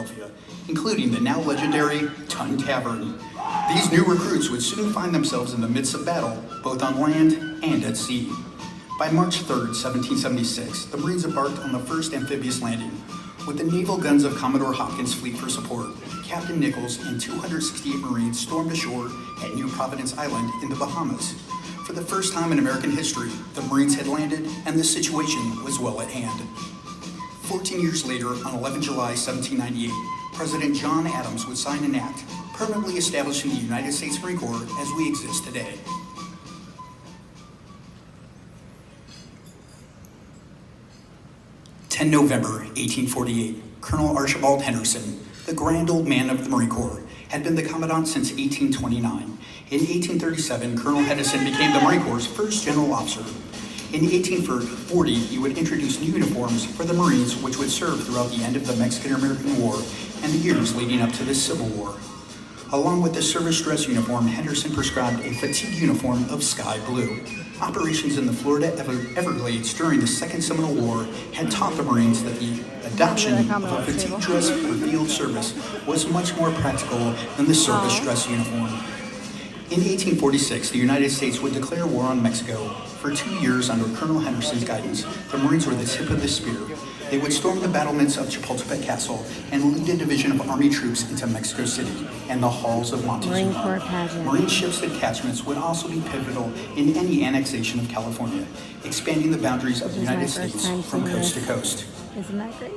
Philadelphia, including the now legendary Tun Tavern. These new recruits would soon find themselves in the midst of battle, both on land and at sea. By March 3, 1776, the Marines embarked on the first amphibious landing. With the naval guns of Commodore Hopkins' fleet for support, Captain Nichols and 268 Marines stormed ashore at New Providence Island in the Bahamas. For the first time in American history, the Marines had landed and the situation was well at hand. 14 years later, on 11 July 1798, President John Adams would sign an act permanently establishing the United States Marine Corps as we exist today. November 1848, Colonel Archibald Henderson, the grand old man of the Marine Corps, had been the commandant since 1829. In 1837, Colonel Henderson became the Marine Corps' first general officer. In 1840, he would introduce new uniforms for the Marines, which would serve throughout the end of the Mexican-American War and the years leading up to the Civil War. Along with the service dress uniform, Henderson prescribed a fatigue uniform of sky blue. Operations in the Florida Everglades during the Second Seminole War had taught the Marines that the adoption of a fatigue dress for field service was much more practical than the service dress uniform. In 1846, the United States would declare war on Mexico. For 2 years under Colonel Henderson's guidance, the Marines were the tip of the spear. They would storm the battlements of Chapultepec Castle and lead a division of Army troops into Mexico City and the halls of Montezuma. Marine ships detachments would also be pivotal in any annexation of California, expanding the boundaries of the United States from coast to coast. Isn't that crazy?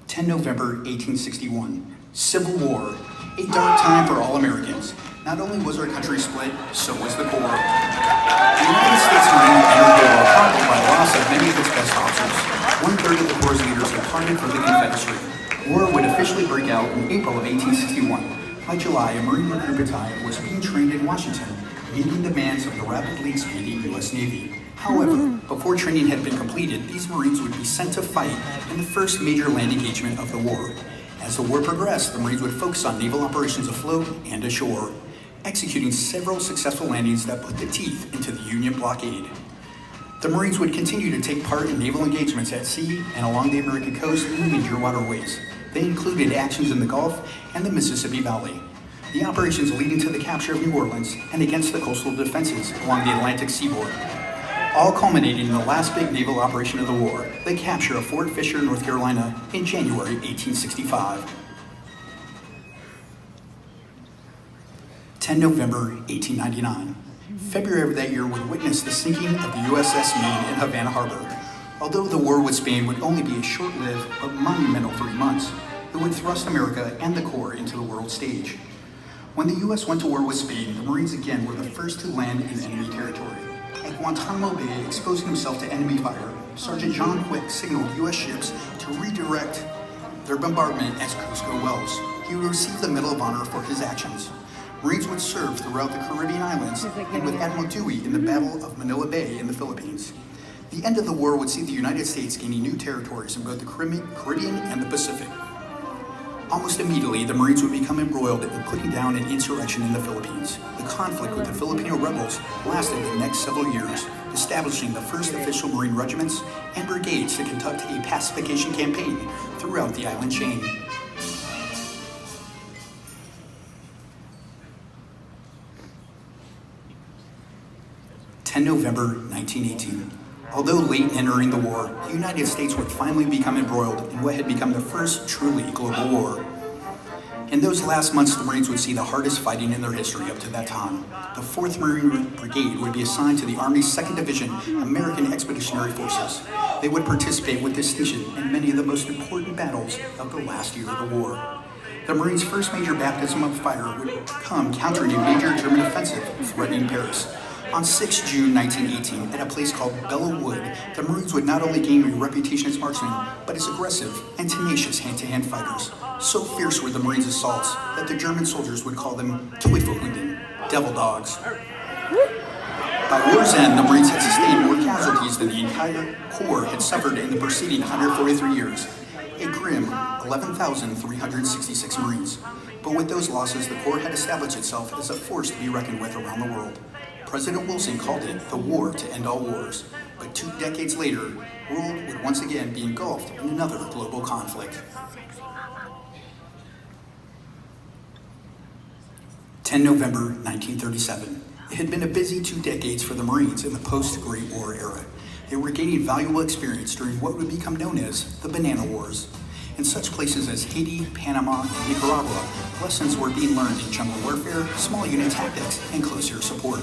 10 November 1861, Civil War, a dark time for all Americans. Not only was our country split, so was the Corps. The United States Marine entered the war crippled by the loss of many of its best officers. 1/3 of the Corps' leaders departed for the Confederacy. War would officially break out in April of 1861. By July, a Marine recruit battalion was being trained in Washington, meeting the demands of the rapidly expanding U.S. Navy. However, before training had been completed, these Marines would be sent to fight in the first major land engagement of the war. As the war progressed, the Marines would focus on naval operations afloat and ashore, executing several successful landings that put the teeth into the Union blockade. The Marines would continue to take part in naval engagements at sea and along the American coast and major waterways. They included actions in the Gulf and the Mississippi Valley. The operations leading to the capture of New Orleans and against the coastal defenses along the Atlantic seaboard, all culminating in the last big naval operation of the war, the capture of Fort Fisher, North Carolina in January 1865. 10 November 1899. February of that year would witness the sinking of the USS Maine in Havana Harbor. Although the war with Spain would only be a short-lived but monumental 3 months, it would thrust America and the Corps into the world stage. When the U.S. went to war with Spain, the Marines again were the first to land in enemy territory. At Guantanamo Bay, exposing himself to enemy fire, Sergeant John Quick signaled U.S. ships to redirect their bombardment at Cusco Wells. He would receive the Medal of Honor for his actions. Marines would serve throughout the Caribbean islands and with Admiral Dewey in the Battle of Manila Bay in the Philippines. The end of the war would see the United States gaining new territories in both the Caribbean and the Pacific. Almost immediately, the Marines would become embroiled in putting down an insurrection in the Philippines. The conflict with the Filipino rebels lasted the next several years, establishing the first official Marine regiments and brigades to conduct a pacification campaign throughout the island chain. 10 November 1918. Although late in entering the war, the United States would finally become embroiled in what had become the first truly global war. In those last months, the Marines would see the hardest fighting in their history up to that time. The 4th Marine Brigade would be assigned to the Army's 2nd Division, American Expeditionary Forces. They would participate with distinction in many of the most important battles of the last year of the war. The Marines' first major baptism of fire would come countering a major German offensive threatening Paris. On 6 June 1918, at a place called Belleau Wood, the Marines would not only gain a reputation as marksmen, but as aggressive and tenacious hand-to-hand fighters. So fierce were the Marines' assaults that the German soldiers would call them Teufelhunden, devil dogs. By war's end, the Marines had sustained more casualties than the entire Corps had suffered in the preceding 143 years. A grim 11,366 Marines. But with those losses, the Corps had established itself as a force to be reckoned with around the world. President Wilson called it the war to end all wars. But 2 decades later, the world would once again be engulfed in another global conflict. 10 November 1937. It had been a busy 2 decades for the Marines in the post-Great War era. They were gaining valuable experience during what would become known as the Banana Wars. In such places as Haiti, Panama, and Nicaragua, lessons were being learned in jungle warfare, small unit tactics, and close air support.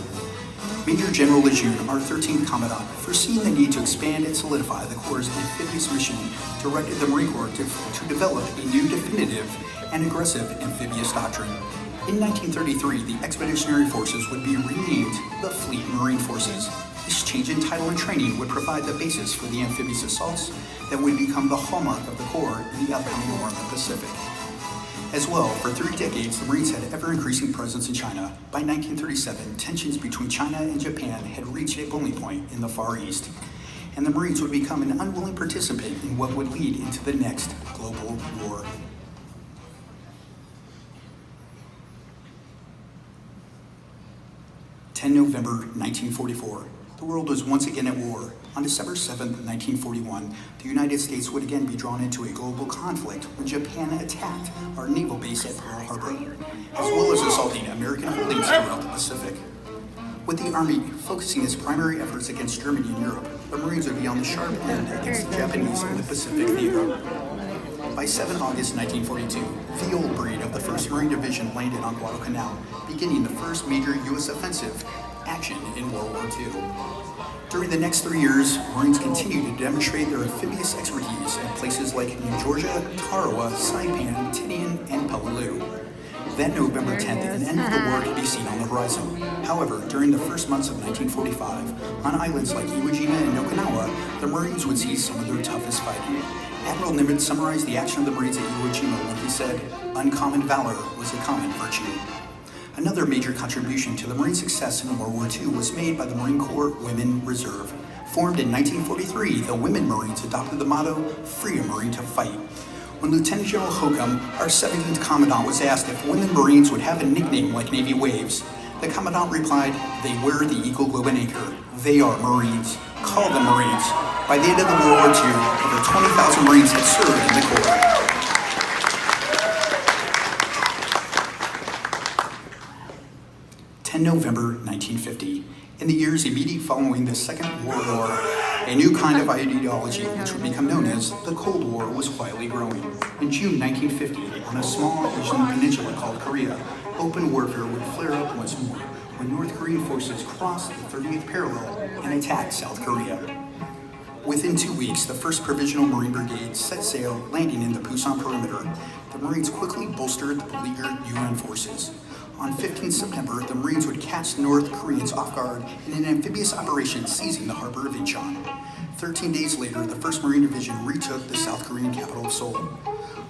Major General Lejeune, our 13th Commandant, foreseeing the need to expand and solidify the Corps' amphibious mission, directed the Marine Corps to develop a new definitive and aggressive amphibious doctrine. In 1933, the Expeditionary Forces would be renamed the Fleet Marine Forces. This change in title and training would provide the basis for the amphibious assaults that would become the hallmark of the Corps in the upcoming war in the Pacific. As well, for 3 decades, the Marines had ever-increasing presence in China. By 1937, tensions between China and Japan had reached a boiling point in the Far East, and the Marines would become an unwilling participant in what would lead into the next global war. November 1944. The world was once again at war. On December 7, 1941, the United States would again be drawn into a global conflict when Japan attacked our naval base at Pearl Harbor, as well as assaulting American holdings throughout the Pacific. With the Army focusing its primary efforts against Germany and Europe, the Marines would be on the sharp end against the Japanese in the Pacific theater. By 7 August 1942, the old breed of the 1st Marine Division landed on Guadalcanal, beginning the first major U.S. offensive action in World War II. During the next 3 years, Marines continued to demonstrate their amphibious expertise at places like New Georgia, Tarawa, Saipan, Tinian, and Peleliu. That November 10th, an end of the war could be seen on the horizon. However, during the first months of 1945, on islands like Iwo Jima and Okinawa, the Marines would see some of their toughest fighting. Admiral Nimitz summarized the action of the Marines at Iwo Jima when he said, "Uncommon valor was a common virtue." Another major contribution to the Marine success in World War II was made by the Marine Corps Women Reserve. Formed in 1943, the Women Marines adopted the motto, "Free a Marine to Fight." When Lieutenant General Holcomb, our 17th Commandant, was asked if women Marines would have a nickname like Navy Waves, the Commandant replied, "They wear the Eagle Globe and Anchor. They are Marines. Call them Marines." By the end of the World War II, over 20,000 Marines had served in the Corps. November 1950. In the years immediately following the Second World War, a new kind of ideology, which would become known as the Cold War, was quietly growing. In June 1950, on a small Asian peninsula called Korea, open warfare would flare up once more when North Korean forces crossed the 30th parallel and attacked South Korea. Within 2 weeks, the 1st Provisional Marine Brigade set sail, landing in the Pusan perimeter. The Marines quickly bolstered the beleaguered UN forces. On 15 September, the Marines would catch the North Koreans off guard in an amphibious operation seizing the harbor of Incheon. 13 days later, the 1st Marine Division retook the South Korean capital of Seoul.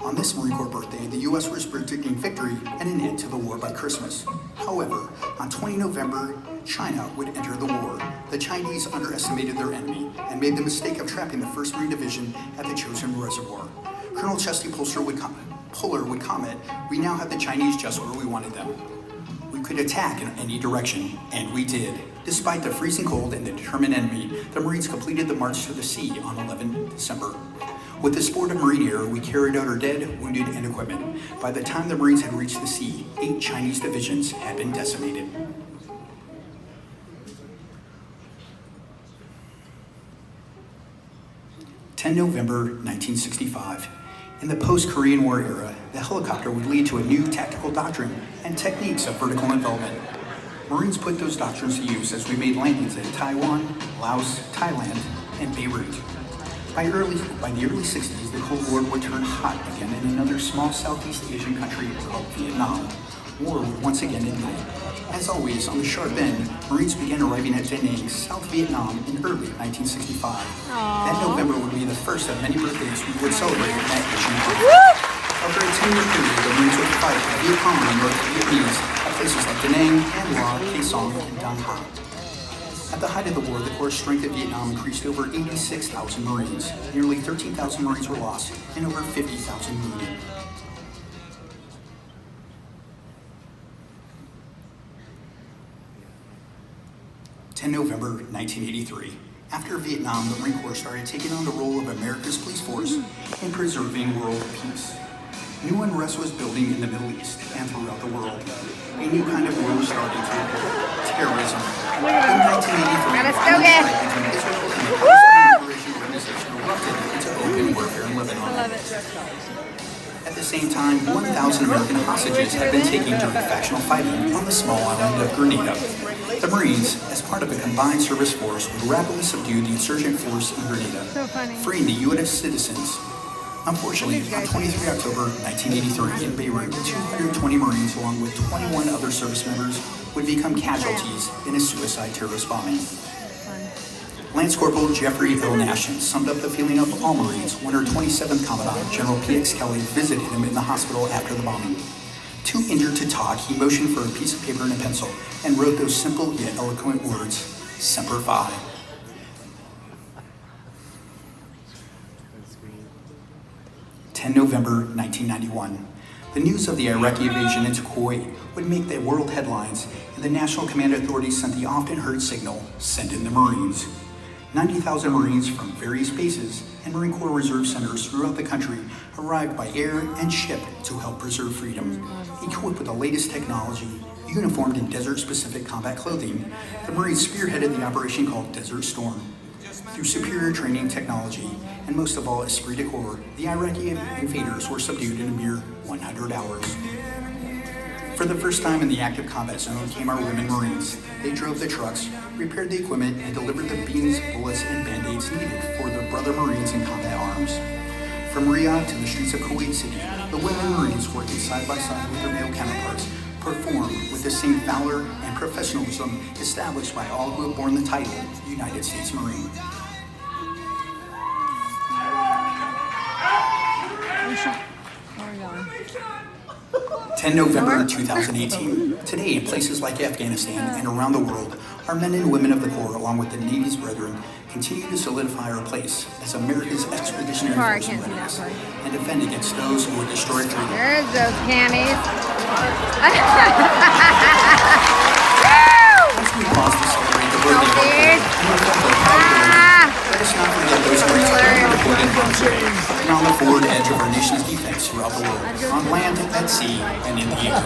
On this Marine Corps birthday, the U.S. was predicting victory and an end to the war by Christmas. However, on 20 November, China would enter the war. The Chinese underestimated their enemy and made the mistake of trapping the 1st Marine Division at the Chosin Reservoir. Colonel Chesty Puller would comment, "We now have the Chinese just where we wanted them. We could attack in any direction," and we did. Despite the freezing cold and the determined enemy, the Marines completed the march to the sea on 11 December. With the support of Marine Air, we carried out our dead, wounded, and equipment. By the time the Marines had reached the sea, 8 Chinese divisions had been decimated. November 1965. In the post-Korean War era, the helicopter would lead to a new tactical doctrine and techniques of vertical envelopment. Marines put those doctrines to use as we made landings in Taiwan, Laos, Thailand, and Beirut. By the early 60s, the Cold War would turn hot again in another small Southeast Asian country called Vietnam. War would once again ignite. As always, on the sharp end, Marines began arriving at Da Nang, South Vietnam in early 1965. That November would be the first of many birthdays we would celebrate in that Asian conflict. Over a 10-year period, the Marines would fight the Viet Cong and North Vietnamese at places like Da Nang, An Hoa, Khe Song, and Dang Ha. At the height of the war, the Corps' strength in Vietnam increased to over 86,000 Marines. Nearly 13,000 Marines were lost and over 50,000 wounded. November 1983. After Vietnam, the Marine Corps started taking on the role of America's police force in preserving world peace. New unrest was building in the Middle East and throughout the world. A new kind of war started to occur: terrorism. In 1983, Israel and the Palestine Liberation Organization erupted into open warfare in Lebanon. I love it. At the same time, 1,000 American hostages had been taken during factional fighting on the small island of Grenada. The Marines, as part of a combined service force, would rapidly subdue the insurgent force in Grenada, freeing the U.S. citizens. Unfortunately, on 23 October 1983 in Beirut, 220 Marines, along with 21 other service members, would become casualties in a suicide terrorist bombing. Lance Corporal Jeffrey L. Nashon summed up the feeling of all Marines when her 27th Commandant, General P.X. Kelly, visited him in the hospital after the bombing. Too injured to talk, he motioned for a piece of paper and a pencil and wrote those simple yet eloquent words, Semper Fi. November 1991. The news of the Iraqi invasion into Kuwait would make the world headlines, and the National Command Authority sent the often heard signal, send in the Marines. 90,000 Marines from various bases and Marine Corps Reserve centers throughout the country arrived by air and ship to help preserve freedom. Equipped with the latest technology, uniformed in desert-specific combat clothing, the Marines spearheaded the operation called Desert Storm. Through superior training technology, and most of all esprit de corps, the Iraqi invaders were subdued in a mere 100 hours. For the first time in the active combat zone came our women Marines. They drove the trucks, repaired the equipment, and delivered the beans, bullets, and band-aids needed for their brother Marines in combat arms. From Riyadh to the streets of Kuwait City, the women Marines, working side by side with their male counterparts, performed with the same valor and professionalism established by all who have borne the title United States Marine. 10 November 2018. Today, in places like Afghanistan and around the world, our men and women of the Corps, along with the Navy's brethren, continue to solidify our place as America's expeditionary force in readiness and defend against those who would destroy freedom. There's those candies. As we pause to celebrate the birthday of our let us not forget those Marines who are deployed in concert and on the forward edge of our nation's defense throughout the world, on land, at sea, and in the air.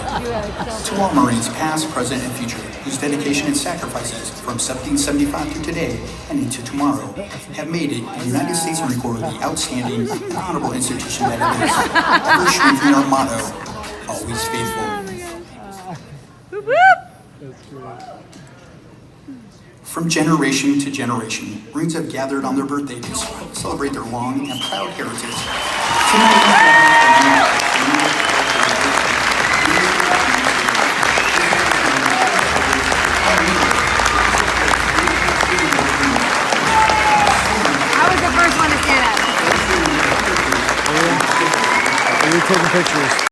To all Marines, past, present, and future, whose dedication and sacrifices from 1775 to today and into tomorrow have made it the United States Marine Corps the outstanding and honorable institution that it is, ever strengthening our motto, always faithful. From generation to generation, Marines have gathered on their birthday to celebrate their long and proud heritage. I was the first one to stand up. Are you taking pictures?